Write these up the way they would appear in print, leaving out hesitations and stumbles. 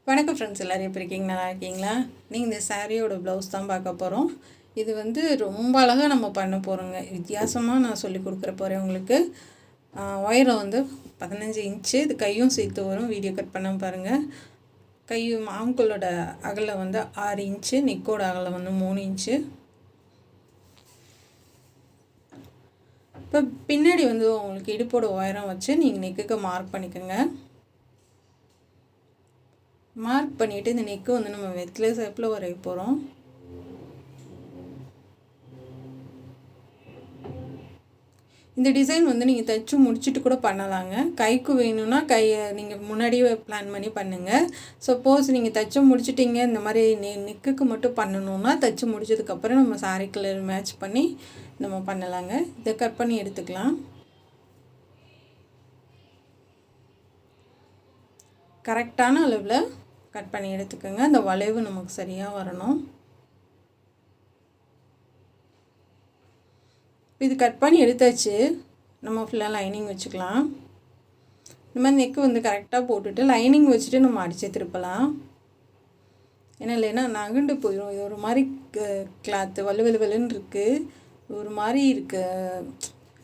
வணக்கம் ஃப்ரெண்ட்ஸ், எல்லோரும் எப்படி இருக்கீங்க? நல்லா இருக்கீங்களா? நீங்கள் இந்த சாரியோட ப்ளவுஸ் தான் பார்க்க போகிறோம். இது வந்து ரொம்ப அழகாக நம்ம பண்ண போகிறோங்க. வித்தியாசமாக நான் சொல்லி கொடுக்குற போகிறேன் உங்களுக்கு. உயரம் வந்து 15 இன்ச்சு. இது கையும் சேர்த்து வரும். வீடியோ கட் பண்ண பாருங்கள். கை ஆம்கோலோட அகலம் வந்து 6 இன்ச்சு. நெக்கோட அகலம் வந்து 3 இன்ச்சு. இப்போ பின்னாடி வந்து உங்களுக்கு இடுப்போட உயரம் வச்சு நீங்கள் நெக்குக்கு மார்க் பண்ணிக்கோங்க. மார்க் பண்ணிவிட்டு இந்த நெக்கு வந்து நம்ம வெத்தலை ஷேப்பில் வரைய போகிறோம். இந்த டிசைன் வந்து நீங்கள் தைச்சு முடிச்சுட்டு கூட பண்ணலாங்க. கைக்கு வேணும்னா கையை நீங்கள் முன்னாடியே பிளான் பண்ணி பண்ணுங்கள். சப்போஸ் நீங்கள் தைச்சு முடிச்சிட்டிங்க, இந்த மாதிரி நெக்குக்கு மட்டும் பண்ணணுன்னா தைச்சு முடிச்சதுக்கப்புறம் நம்ம சாரீ கலர் மேட்ச் பண்ணி நம்ம பண்ணலாங்க. இதை கட் பண்ணி எடுத்துக்கலாம். கரெக்டான அளவில் கட் பண்ணி எடுத்துக்கோங்க. அந்த வளைவு நமக்கு சரியாக வரணும். இது கட் பண்ணி எடுத்தாச்சு. நம்ம ஃபுல்லாக லைனிங் வச்சுக்கலாம். இந்த மாதிரி நெக்கு வந்து கரெக்டாக போட்டுட்டு லைனிங் வச்சுட்டு நம்ம அடித்து திருப்பலாம். ஏன்னா இல்லைன்னா நகுண்டு போயிடும். இது ஒரு மாதிரி கிளாத்து வலுவலுன்னு இருக்குது. ஒரு மாதிரி இருக்கு.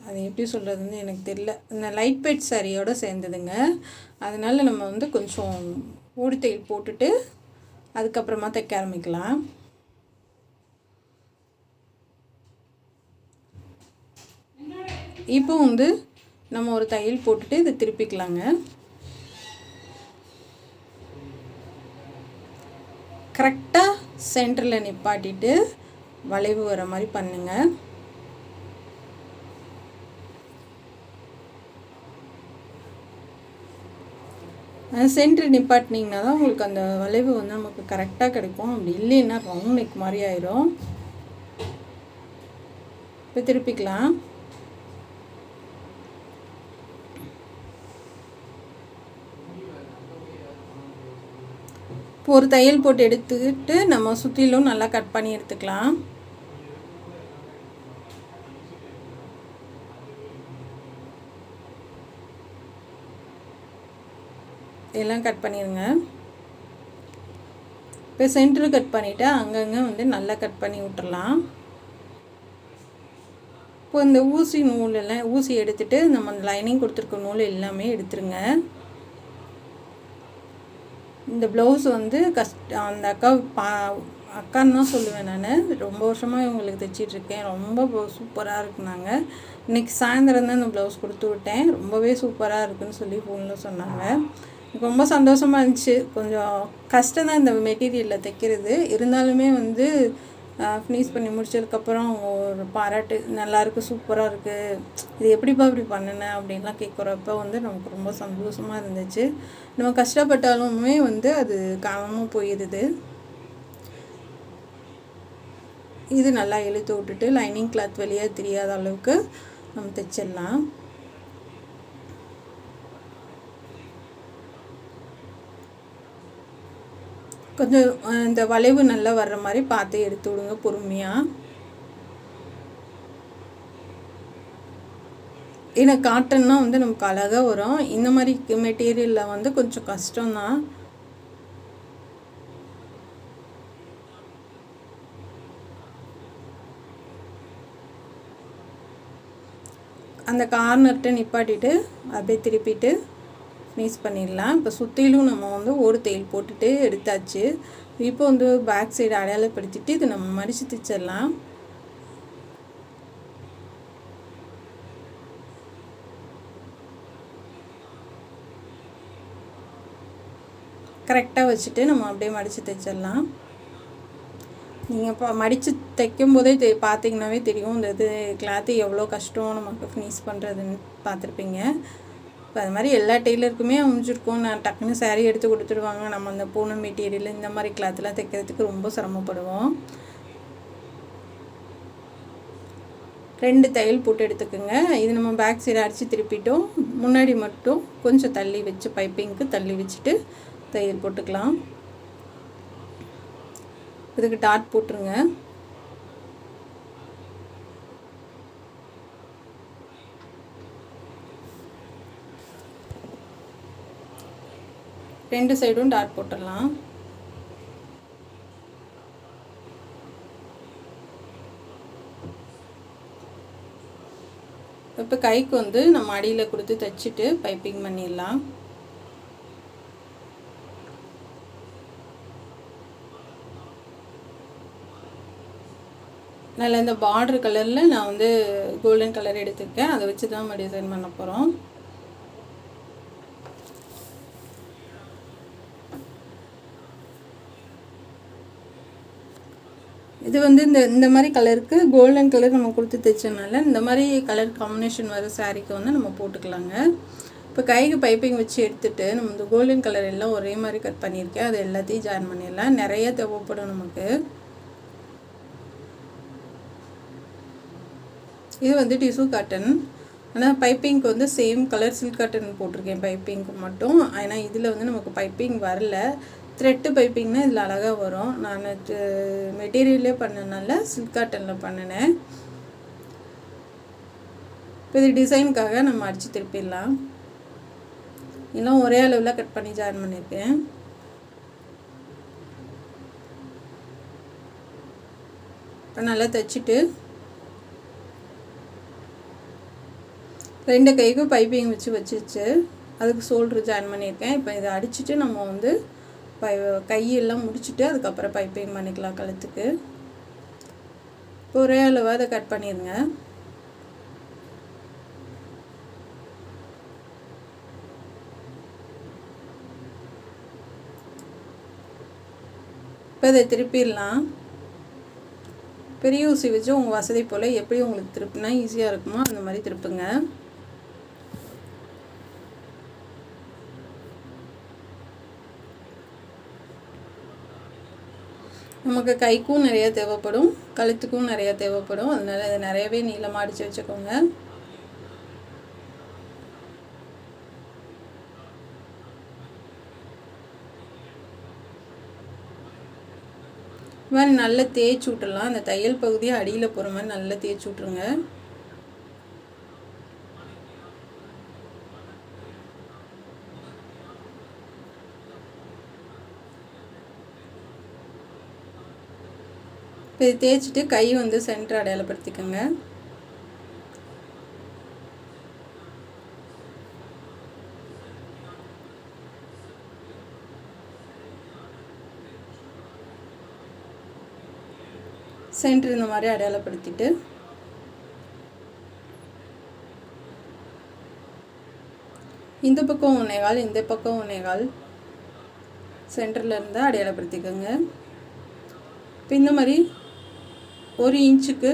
அது எப்படி சொல்கிறதுன்னு எனக்கு தெரியல. இந்த லைட் வெயிட் சாரியோடு சேர்ந்ததுங்க. அதனால் நம்ம வந்து கொஞ்சம் ஓடி தையல் போட்டுட்டு அதுக்கப்புறமா தைக்க ஆரம்பிக்கலாம். இப்போ வந்து நம்ம ஒரு தையல் போட்டுட்டு இதை திருப்பிக்கலாங்க. கரெக்டாக சென்டரில் நிப்பாட்டிட்டு வளைவு வர மாதிரி பண்ணுங்கள். சென்டர் நிப்பாட்டினீங்கன்னா தான் உங்களுக்கு அந்த வளைவு வந்து நமக்கு கரெக்டாக கிடைக்கும். அப்படி இல்லைன்னா ரவுண்ட் நெக் மாதிரி ஆயிரும். இப்போ திருப்பிக்கலாம். இப்போ ஒரு தையல் போட்டு எடுத்துக்கிட்டு நம்ம சுற்றிலும் நல்லா கட் பண்ணி எடுத்துக்கலாம். எல்லாம் கட் பண்ணிடுங்க. இப்போ சென்டர் கட் பண்ணிவிட்டு அங்கங்கே வந்து நல்லா கட் பண்ணி விட்டுறலாம். இப்போ இந்த ஊசி நூலெல்லாம் ஊசி எடுத்துகிட்டு நம்ம லைனிங் கொடுத்துருக்க நூல் எல்லாமே எடுத்துருங்க. இந்த ப்ளவுஸ் வந்து அந்த அக்கான்னு தான் சொல்லுவேன் நான். ரொம்ப வருஷமாக இவங்களுக்கு தைச்சிட்ருக்கேன். ரொம்ப சூப்பராக இருக்குனாங்க. இன்றைக்கி சாயந்தரம் தான் இந்த ப்ளவுஸ் கொடுத்து விட்டேன். ரொம்பவே சூப்பராக இருக்குதுன்னு சொல்லி ஃபோனில் சொன்னாங்க. எனக்கு ரொம்ப சந்தோஷமாக இருந்துச்சு. கொஞ்சம் கஷ்டம் தான் இந்த மெட்டீரியலில் தைக்கிறது. இருந்தாலுமே வந்து ஃபினிஷ் பண்ணி முடிச்சதுக்கப்புறம் ஒரு பாராட்டு, நல்லாயிருக்கு, சூப்பராக இருக்குது, இது எப்படிப்பா இப்படி பண்ணினேன் அப்படின்லாம் கேட்குறப்ப வந்து நமக்கு ரொம்ப சந்தோஷமாக இருந்துச்சு. நம்ம கஷ்டப்பட்டாலுமே வந்து அது காணாமல் போயிடுது. இது நல்லா இழுத்து விட்டுட்டு லைனிங் கிளாத் வெளியே தெரியாத அளவுக்கு நம்ம தைச்சிடலாம். கொஞ்சம் இந்த வளைவு நல்லா வர்ற மாதிரி பார்த்து எடுத்து விடுங்க பொறுமையாக. ஏன்னா காட்டன்னா வந்து நமக்கு அழகாக வரும். இந்த மாதிரி மெட்டீரியலில் வந்து கொஞ்சம் கஷ்டம்தான். அந்த கார்னர்கிட்ட நிப்பாட்டிட்டு அப்படியே திருப்பிட்டு ஃபினிஷ் பண்ணிடலாம். இப்போ சுற்றிலும் நம்ம வந்து ஒரு தையல் போட்டுட்டு எடுத்தாச்சு. இப்போ வந்து பேக் சைடு அடையாளப்படுத்திட்டு இது நம்ம மடித்து தைச்சிடலாம். கரெக்டாக வச்சுட்டு நம்ம அப்படியே மடித்து தைச்சிடலாம். நீங்கள் இப்போ மடித்து தைக்கும் போதே பார்த்தீங்கன்னாவே தெரியும் இந்த இது கிளாத்து எவ்வளோ கஷ்டம் நமக்கு ஃபினிஷ் பண்ணுறதுன்னு பார்த்துருப்பீங்க. இப்போ அது மாதிரி எல்லா டெய்லருக்குமே அமைஞ்சிருக்கும். நான் டக்குன்னு சாரீ எடுத்து கொடுத்துடுவாங்க. நம்ம அந்த பூனம் மெட்டீரியல் இந்த மாதிரி கிளாத்லாம் தைக்கிறதுக்கு ரொம்ப சிரமப்படுவோம். 2 தையல் போட்டு எடுத்துக்கோங்க. இது நம்ம பேக் சைடு அடித்து திருப்பிட்டோம். முன்னாடி மட்டும் கொஞ்சம் தள்ளி வச்சு பைப்பிங்க்கு தள்ளி வச்சுட்டு தையல் போட்டுக்கலாம். இதுக்கு டாட் போட்டுருங்க. 2 சைடும் டாட் போட்டுடலாம். இப்போ கைக்கு வந்து நம்ம அடியில் கொடுத்து தைச்சிட்டு பைப்பிங் பண்ணிடலாம். நல்ல இந்த பார்டர் கலரில் நான் வந்து கோல்டன் கலர் எடுத்துருக்கேன். அதை வச்சு தான் நம்ம டிசைன் பண்ண போகிறோம். இது வந்து இந்த மாதிரி கலருக்கு கோல்டன் கலர் நம்ம கொடுத்து தைச்சனால இந்த மாதிரி கலர் காம்பினேஷன் வர சாரீக்கு வந்து நம்ம போட்டுக்கலாங்க. இப்போ கைக்கு பைப்பிங் வச்சு எடுத்துகிட்டு நம்ம இந்த கோல்டன் கலர் எல்லாம் ஒரே மாதிரி கட் பண்ணியிருக்கேன். அது எல்லாத்தையும் ஜாயின் பண்ணிடலாம். நிறைய தேவைப்படும் நமக்கு. இது வந்து டிஷ்யூ காட்டன். ஆனால் பைப்பிங்க்கு வந்து சேம் கலர் சில்க் காட்டன் போட்டிருக்கேன் பைப்பிங்க்கு மட்டும். ஆனால் இதில் வந்து நமக்கு பைப்பிங் வரல. த்ரெட்டு பைப்பிங்னா இதில் அழகாக வரும். நான் மெட்டீரியல்லே பண்ணனால சில்க் காட்டனில் பண்ணினேன். இப்போ இது டிசைனுக்காக நம்ம அடித்து திருப்பிடலாம். எல்லாம் ஒரே அளவில் கட் பண்ணி ஜாயின் பண்ணியிருக்கேன். இப்போ நல்லா தைச்சிட்டு 2 கைக்கும் பைப்பிங் வச்சு அதுக்கு ஷோல்டர் ஜாயின் பண்ணியிருக்கேன். இப்போ இதை அடிச்சுட்டு நம்ம வந்து கையெல்லாம் முடிச்சுட்டு அதுக்கப்புறம் பைப்பிங் பண்ணிக்கலாம் கழுத்துக்கு. இப்போ ஒரே அளவாக அதை கட் பண்ணிடுங்க. இப்போ இதை திருப்பிடலாம். பெரிய ஊசி வச்சு உங்கள் வசதி போல் எப்படி உங்களுக்கு திருப்பினா ஈஸியாக இருக்குமோ அந்த மாதிரி திருப்புங்க. நமக்கு கைக்கும் நிறைய தேவைப்படும், கழுத்துக்கும் நிறைய தேவைப்படும். அதனால் அதை நிறையவே நீளமாக அடித்து வச்சுக்கோங்க. இது மாதிரி நல்லா தேய்ச்சி விட்டுடலாம். அந்த தையல் பகுதியை அடியில் போகிற மாதிரி நல்லா தேய்ச்சி விட்ருங்க. இப்போ இது தேய்ச்சிட்டு கை வந்து சென்டர் அடையாளப்படுத்திக்கோங்க. சென்டர் இந்த மாதிரி அடையாளப்படுத்திட்டு இந்த பக்கம் 1.25 இந்த பக்கம் 1.25 சென்டரில் இருந்தால் அடையாளப்படுத்திக்கோங்க. இப்போ இந்த மாதிரி 1 இன்ச்சுக்கு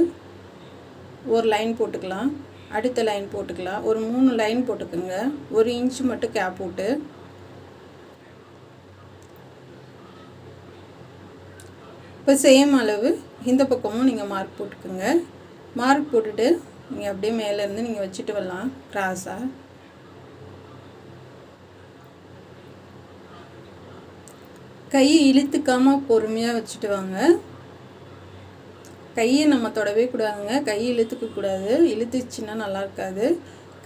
ஒரு லைன் போட்டுக்கலாம். அடுத்த லைன் போட்டுக்கலாம். ஒரு 3 லைன் போட்டுக்கோங்க. 1 இன்ச்சு மட்டும் கேப் போட்டு இப்போ சேம் அளவு இந்த பக்கமும் நீங்கள் மார்க் போட்டுக்கோங்க. மார்க் போட்டுட்டு நீங்கள் அப்படியே மேலேருந்து நீங்கள் வச்சுட்டு வரலாம் கிராஸாக. கையை இழுத்துக்காமல் பொறுமையாக வச்சுட்டு வாங்க. கையை நம்ம தொடவே கூடாதுங்க. கையை இழுத்துக்கக்கூடாது. இழுத்துச்சுன்னா நல்லா இருக்காது.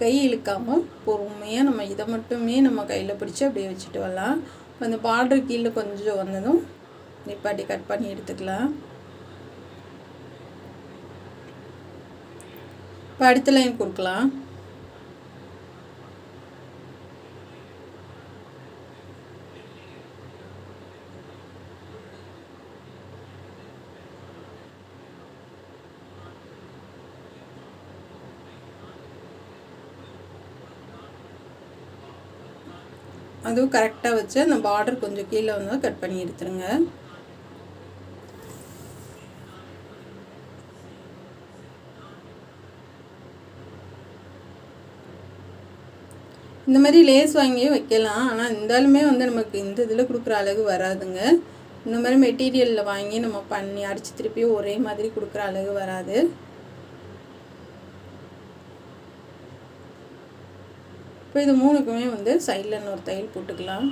கையை இழுக்காமல் பொறுமையாக நம்ம இதை மட்டுமே நம்ம கையில் பிடிச்சி அப்படியே வச்சுட்டு வரலாம். இப்போ அந்த பார்டர் கீழே கொஞ்சம் வந்ததும் நிப்பாட்டி கட் பண்ணி எடுத்துக்கலாம். இப்போ அடுத்த லைன் கொடுக்கலாம். அதுவும் கரெக்டாக வச்சு அந்த பார்டர் கொஞ்சம் கீழே வந்து கட் பண்ணி எடுத்துருங்க. இந்த மாதிரி லேஸ் வாங்கி வைக்கலாம். ஆனால் இருந்தாலுமே வந்து நமக்கு இந்த இதில் கொடுக்குற அழகு வராதுங்க. இந்த மாதிரி மெட்டீரியலில் வாங்கி நம்ம பண்ணி அடித்து திருப்பியும் ஒரே மாதிரி கொடுக்குற அழகு வராது. இப்போ இது 3க்குமே வந்து சைடில் இன்னொரு தையல் போட்டுக்கலாம்.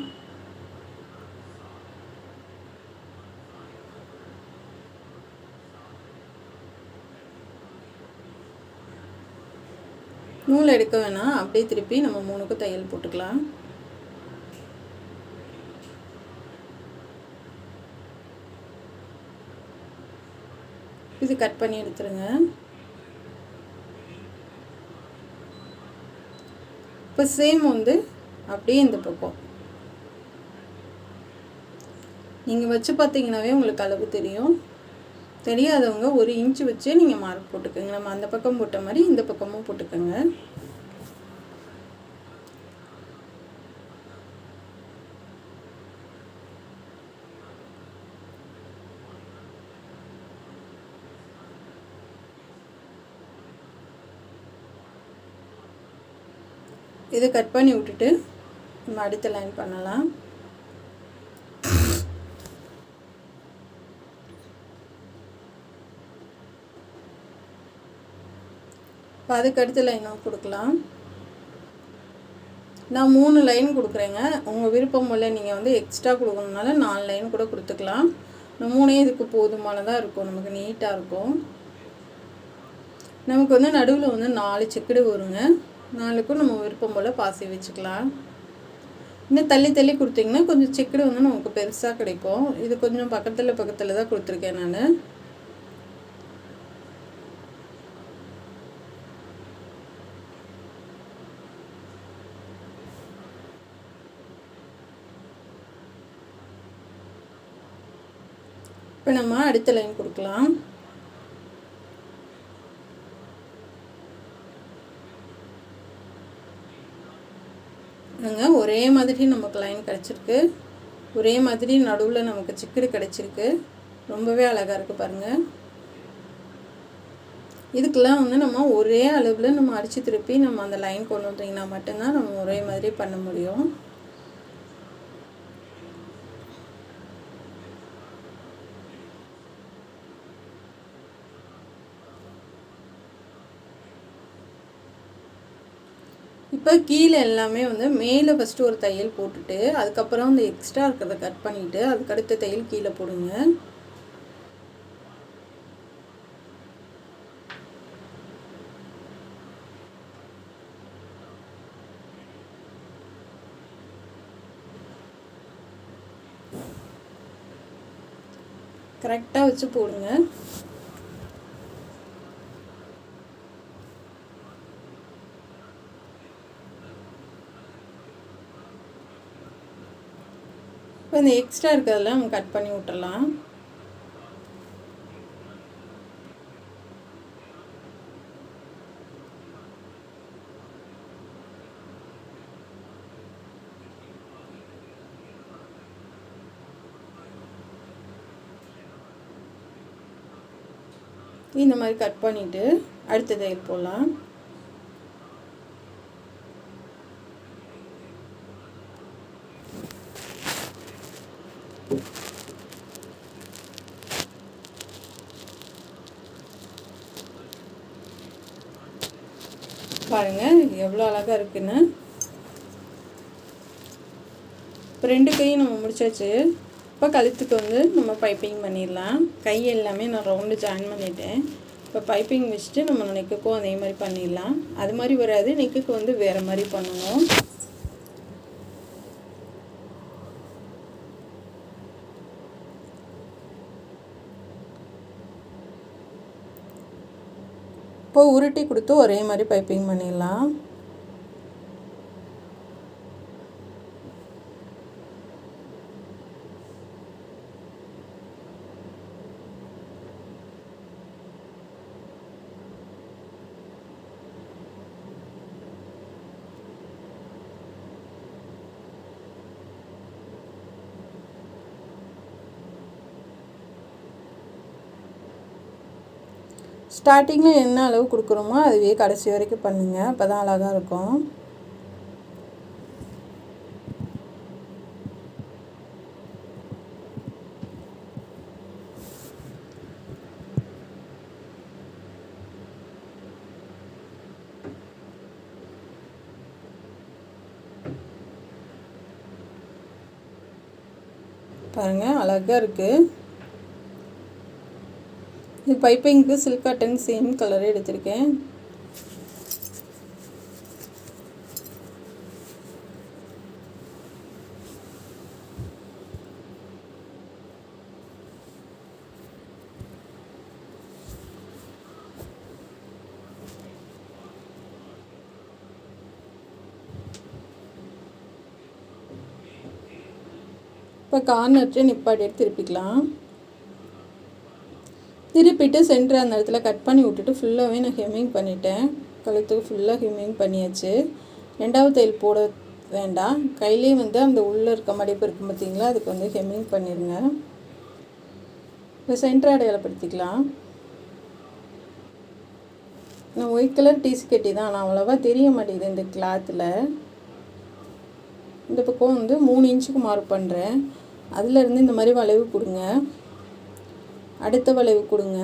நூல் எடுக்க வேணாம். அப்படியே திருப்பி நம்ம 3க்கும் தையல் போட்டுக்கலாம். இது கட் பண்ணி எடுத்துருங்க. இப்போ சேம் வந்து அப்படியே இந்த பக்கம் நீங்கள் வச்சு பார்த்தீங்கன்னாவே உங்களுக்கு அளவு தெரியும். தெரியாதவங்க 1 இன்ச்சு வச்சு நீங்கள் மார்க் போட்டுக்கோங்க. நம்ம அந்த பக்கம் போட்ட மாதிரி இந்த பக்கமும் போட்டுக்கோங்க. இதை கட் பண்ணி விட்டுட்டு நம்ம அடுத்த லைன் பண்ணலாம். இப்போ அதுக்கு அடுத்த லைனும் கொடுக்கலாம். நான் 3 லைன் கொடுக்குறேங்க. உங்கள் விருப்பம் போல் நீங்கள் வந்து எக்ஸ்ட்ரா கொடுக்கணுனால 4 லைன் கூட கொடுத்துக்கலாம். நான் 3 இதுக்கு போதுமானதாக இருக்கும், நமக்கு நீட்டாக இருக்கும். நமக்கு வந்து நடுவில் வந்து 4 செக்குடு வருங்க. 4க்கும் நம்ம விருப்பம் போல் பாசி வச்சுக்கலாம். இன்னும் தள்ளி தள்ளி கொடுத்தீங்கன்னா கொஞ்சம் செக்குடு வந்து நமக்கு பெருசாக கிடைக்கும். இது கொஞ்சம் பக்கத்தில் தான் கொடுத்துருக்கேன் நான். இப்போ நம்ம அடுத்த லைன் கொடுக்கலாம். ஒரே மாதிரி நமக்கு லைன் கிடச்சிருக்கு. ஒரே மாதிரி நடுவில் நமக்கு சிக்கடு கிடச்சிருக்கு. ரொம்பவே அழகாக இருக்குது பாருங்கள். இதுக்கெல்லாம் வந்து நம்ம ஒரே அளவில் நம்ம அடித்து திருப்பி நம்ம அந்த லைன் கொண்டு வந்தீங்கன்னா மட்டும்தான் நம்ம ஒரே மாதிரி பண்ண முடியும். இப்போ கீழே எல்லாமே வந்து மேலே ஃபஸ்ட்டு ஒரு தையல் போட்டுட்டு அதுக்கப்புறம் அந்த எக்ஸ்ட்ரா இருக்கிறத கட் பண்ணிவிட்டு அதுக்கடுத்த தையல் கீழே போடுங்க. கரெக்டாக வச்சு போடுங்க. இப்போ இந்த எக்ஸ்ட்ரா இருக்கிறதெல்லாம் நம்ம கட் பண்ணி விட்டுறலாம். இந்த மாதிரி கட் பண்ணிவிட்டு அடுத்த தையல் போடலாம். பாருங்கள் எவ்வளோ அழகாக இருக்குன்னு. இப்போ 2 கையும் நம்ம முடிச்சாச்சு. இப்போ கழுத்துக்கு வந்து நம்ம பைப்பிங் பண்ணிடலாம். கை எல்லாமே நான் ரவுண்டு ஜாயின் பண்ணிட்டேன். இப்போ பைப்பிங் வச்சுட்டு நம்ம நெக்குக்கும் அதே மாதிரி பண்ணிடலாம். அது மாதிரி வராது, நெக்குக்கு வந்து வேறு மாதிரி பண்ணணும். இப்போ உருட்டி கொடுத்து ஒரே மாதிரி பைப்பிங் பண்ணிடலாம். ஸ்டார்டிங்கில் என்ன அளவு கொடுக்குறோமோ அதுவே கடைசி வரைக்கும் பண்ணுங்கள். அப்போ தான் அழகாக இருக்கும். பாருங்கள் அழகாக இருக்குது. இது பைப்பிங்க்கு சில்க் காட்டன் சேம் கலரே எடுத்திருக்கேன். இப்போ கார்னர்ட்டு நிப்பாட்டிட்டு திருப்பிக்கலாம். திருப்பிட்டு சென்டர் அந்த இடத்துல கட் பண்ணி விட்டுட்டு ஃபுல்லாகவே நான் ஹெம்மிங் பண்ணிட்டேன். கழுத்துக்கு ஃபுல்லாக ஹெம்மிங் பண்ணியாச்சு. 2வது தையல் போட வேண்டாம். கையிலே வந்து அந்த உள்ளே இருக்க மடிப்பு இருக்கும் பார்த்திங்களா, அதுக்கு வந்து ஹெம்மிங் பண்ணிடுங்க. இப்போ சென்டர் அடையாளப்படுத்திக்கலாம். நான் ஒயிட் கலர் டீஸ் கட்டி தான், ஆனால் அவ்வளோவா தெரிய மாட்டேங்குது இந்த கிளாத்தில். இந்த பக்கம் வந்து 3 இன்ச்சுக்கு மார்க் பண்ணுறேன். அதிலேருந்து இந்த மாதிரி வளைவு கொடுங்க. அடுத்த வளைவு கொடுங்க.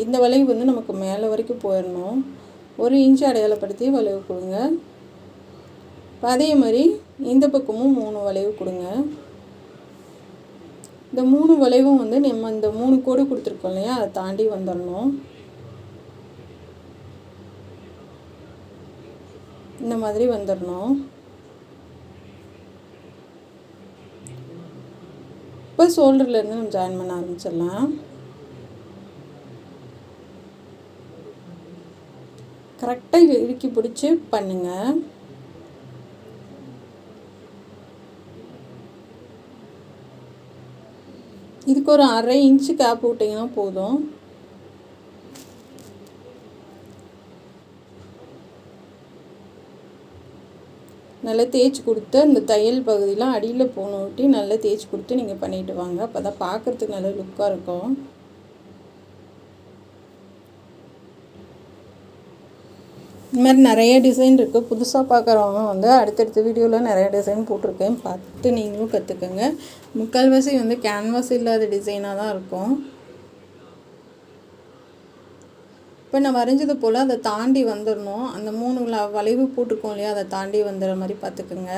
இந்த வளைவு வந்து நமக்கு மேலே வரைக்கும் போயிடணும். 1 இன்ச்சு அடையாளப்படுத்தி வளைவு கொடுங்க. அதே மாதிரி இந்த பக்கமும் 3 வளைவு கொடுங்க. இந்த 3 வளைவும் வந்து நம்ம இந்த 3 கோடு கொடுத்துருக்கோம் இல்லையா, அதை தாண்டி வந்துடணும். இந்த மாதிரி வந்துடணும். இப்போ ஷோல்டர்லேருந்து நம்ம ஜாயின் பண்ண ஆரம்பிச்சிடலாம். கரெக்டாக இறுக்கி பிடிச்சி பண்ணுங்கள். இதுக்கு ஒரு 1/2 இன்ச்சு கேப் விட்டிங்கன்னா போதும். நல்லா தேய்ச்சி கொடுத்து அந்த தையல் பகுதியெலாம் அடியில் போன ஒட்டி நல்லா தேய்ச்சி கொடுத்து நீங்கள் பண்ணிட்டு வாங்க. அப்போ தான் பார்க்குறதுக்கு நல்ல லுக்காக இருக்கும். இந்த மாதிரி நிறைய டிசைன் இருக்குது. புதுசாக பார்க்குறவங்க வந்து அடுத்தடுத்த வீடியோவில் நிறைய டிசைன் போட்டிருக்கேன், பார்த்து நீங்களும் கற்றுக்கோங்க. முக்கால்வாசி வந்து கேன்வாஸ் இல்லாத டிசைனாக தான் இருக்கும். இப்போ நான் வரைஞ்சது போல் அதை தாண்டி வந்துடணும். அந்த 3 வளைவு போட்டிருக்கோம் இல்லையா, அதை தாண்டி வந்துடுற மாதிரி பார்த்துக்குங்க.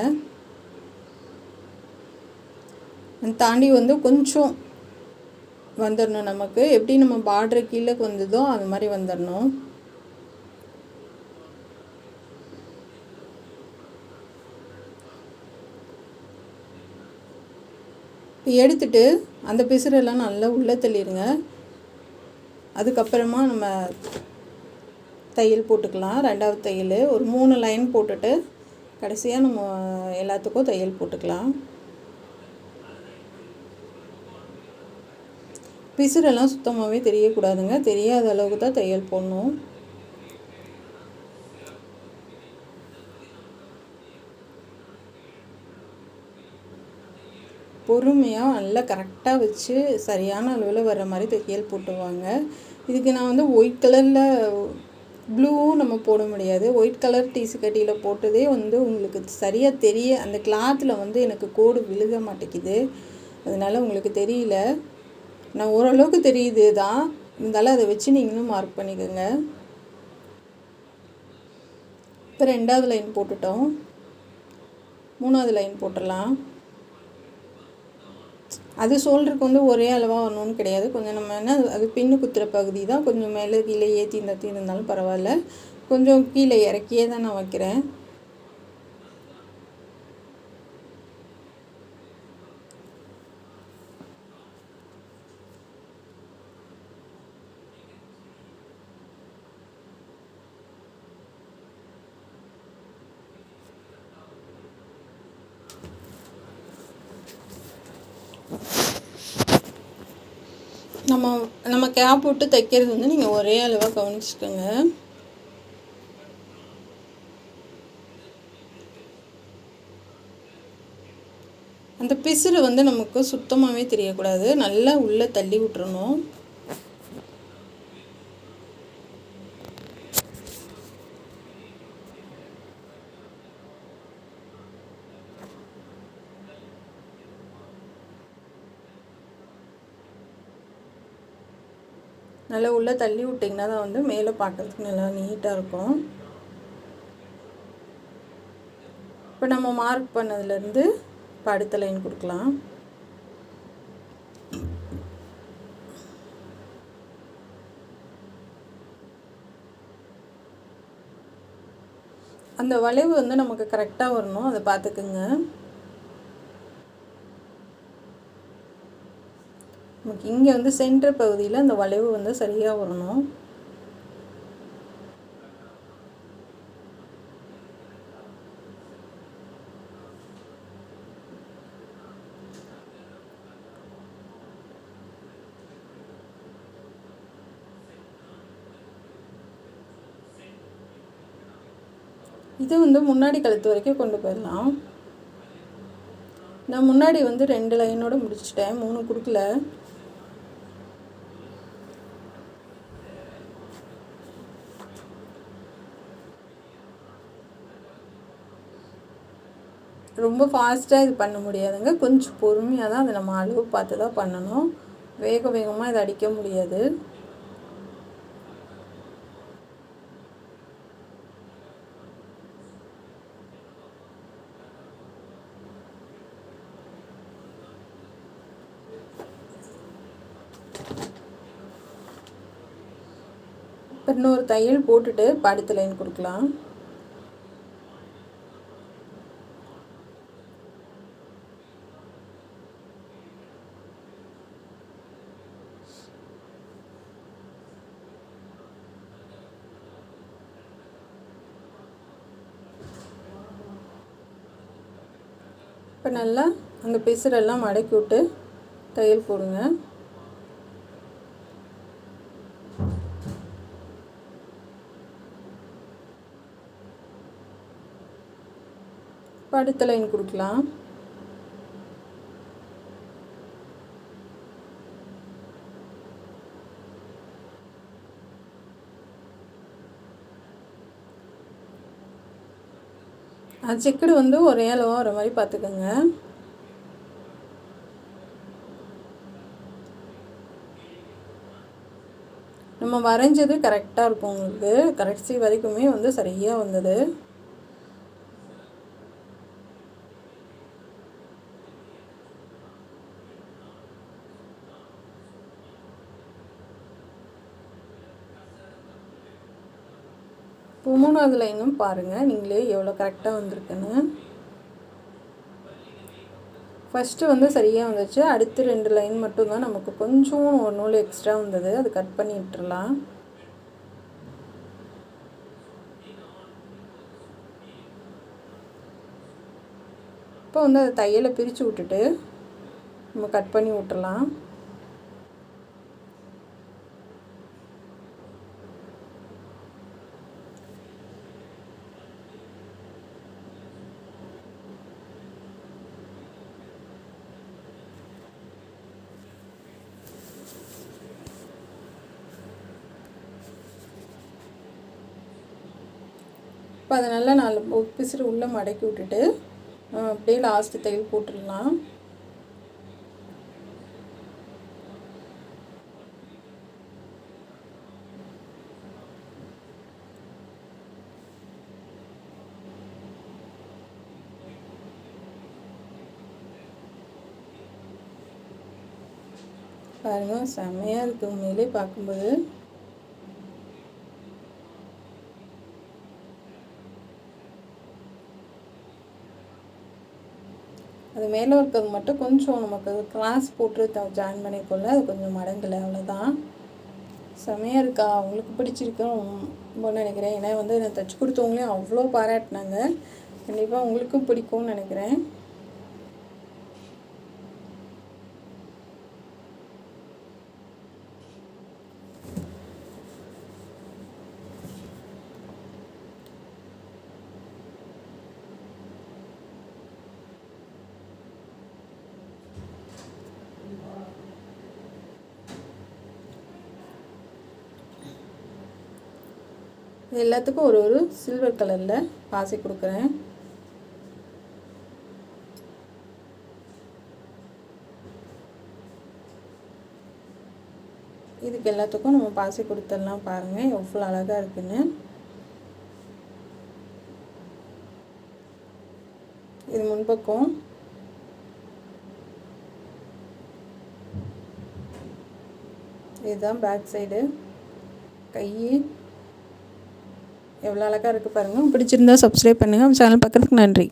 தாண்டி வந்து கொஞ்சம் வந்துடணும். நமக்கு எப்படி நம்ம பார்டர் கீழே வந்ததோ அது மாதிரி வந்துடணும். எடுத்துட்டு அந்த பிசுறெல்லாம் நல்லா உள்ளே தள்ளிடுங்க. அதுக்கப்புறமா நம்ம தையல் போட்டுக்கலாம். 2வது தையல் ஒரு 3 லைன் போட்டுட்டு கடைசியாக நம்ம எல்லாத்துக்கும் தையல் போட்டுக்கலாம். பிசுறெல்லாம் சுத்தமாகவே தெரியக்கூடாதுங்க. தெரியாத அளவுக்கு தான் தையல் போடணும். பொறுமையாக நல்லா கரெக்டாக வச்சு சரியான அளவில் வர்ற மாதிரி தையல் போட்டுவாங்க. இதுக்கு நான் வந்து ஒயிட் கலரில் ப்ளூவும் நம்ம போட முடியாது. ஒயிட் கலர் டீஸு கட்டியில் போட்டதே வந்து உங்களுக்கு சரியாக தெரிய அந்த கிளாத்தில் வந்து எனக்கு கோடு விழுக மாட்டேங்குது. அதனால் உங்களுக்கு தெரியல. நான் ஓரளவுக்கு தெரியுது தான், இருந்தாலும் அதை வச்சு நீங்களும் மார்க் பண்ணிக்கோங்க. இப்போ 2வது லைன் போட்டுட்டோம். 3வது லைன் போட்டுடலாம். அது ஷோல்டருக்கு வந்து ஒரே அளவாக வரணும்னு கிடையாது. கொஞ்சம் நம்ம என்ன அது பின்னு குத்துற பகுதி தான், கொஞ்சம் மேலே கீழே ஏற்றி இருந்தாலும் பரவாயில்ல. கொஞ்சம் கீழே இறக்கியே தான் நான் வைக்கிறேன். நம்ம கேப் விட்டு தைக்கிறது வந்து நீங்கள் ஒரே அளவாக கவனிச்சுக்கோங்க. அந்த பிசுறு வந்து நமக்கு சுத்தமாகவே தெரியக்கூடாது. நல்லா உள்ளே தள்ளி விட்டுறணும். நல்லா உள்ளே தள்ளி விட்டிங்கன்னா தான் வந்து மேலே பார்க்குறதுக்கு நல்லா நீட்டாக இருக்கும். இப்போ நம்ம மார்க் பண்ணதுலேருந்து இப்போ அடுத்த லைன் கொடுக்கலாம். அந்த வளைவு வந்து நமக்கு கரெக்டாக வரணும், அதை பார்த்துக்குங்க. நமக்கு இங்கே வந்து சென்டர் பகுதியில் அந்த வளைவு வந்து சரியாக வரணும். இது வந்து முன்னாடி கழுத்து வரைக்கும் கொண்டு போயிடலாம். நான் முன்னாடி வந்து 2 லைனோடு முடிச்சிட்டேன், 3 கொடுக்கல. ரொம்ப ஃபாஸ்ட்டாக இது பண்ண முடியாதுங்க, கொஞ்சம் பொறுமையாக தான் அதை நம்ம அளவு பார்த்து தான் பண்ணணும். வேகமாக இதை அடிக்க முடியாது. இன்னொரு தையல் போட்டுட்டு அடுத்த லைன் கொடுக்கலாம். இப்போ நல்லா அந்த பிசுறெல்லாம் மடக்கி விட்டு தையல் போடுங்க. அடுத்த லைன் கொடுக்கலாம். செக்குடு வந்து ஒரே அளவாக வர மாதிரி பார்த்துக்கோங்க. நம்ம வரைஞ்சது கரெக்டாக இருக்கும், உங்களுக்கு கடைசி வரைக்குமே வந்து சரியாக வந்தது. இப்போ 3வது லைனும் பாருங்கள் நீங்களே எவ்வளோ கரெக்டாக வந்திருக்குன்னு. ஃபஸ்ட்டு வந்து சரியாக வந்துச்சு, அடுத்து 2 லைன் மட்டும்தான் நமக்கு கொஞ்சம் ஒரு நூல் எக்ஸ்ட்ரா வந்தது, அது கட் பண்ணி விட்டுறலாம். இப்போ வந்து அதை தையலை பிரித்து விட்டுட்டு நம்ம கட் பண்ணி விட்டுறலாம். இப்போ அதை நல்லா 4 பிசுறு உள்ளே மடக்கி விட்டுட்டு அப்படியே லாஸ்ட்டு தையல் போட்டுடலாம். பாருங்கள் செம்மையாக இருக்குது உண்மையிலே பார்க்கும்போது. அது மேலே இருக்கிறது மட்டும் கொஞ்சம் நமக்கு கிராஸ் போட்டு ஜாயின் பண்ணிக்கொள்ள அது கொஞ்சம் மடங்கலை, அவ்வளோதான். செமையாக இருக்கா, உங்களுக்கு பிடிச்சிருக்குன்னு நினைக்கிறேன். ஏன்னா வந்து நான் தைச்சி கொடுத்தவங்களையும் அவ்வளோ பாராட்டினாங்க. கண்டிப்பாக உங்களுக்கும் பிடிக்கும்னு நினைக்கிறேன். இது எல்லாத்துக்கும் ஒரு சில்வர் கலரில் பாசி கொடுக்குறேன். இதுக்கு எல்லாத்துக்கும் நம்ம பாசி கொடுத்துடலாம். பாருங்கள் எவ்வளோ அழகாக இருக்குன்னு. இது முன்பக்கம், இதுதான் பேக் சைடு. கை எவ்வளோ அழகாக இருக்குது பாருங்கள். பிடிச்சிருந்தா சப்ஸ்கிரைப் பண்ணுங்கள். சேனல் பார்க்குறதுக்கு நன்றி.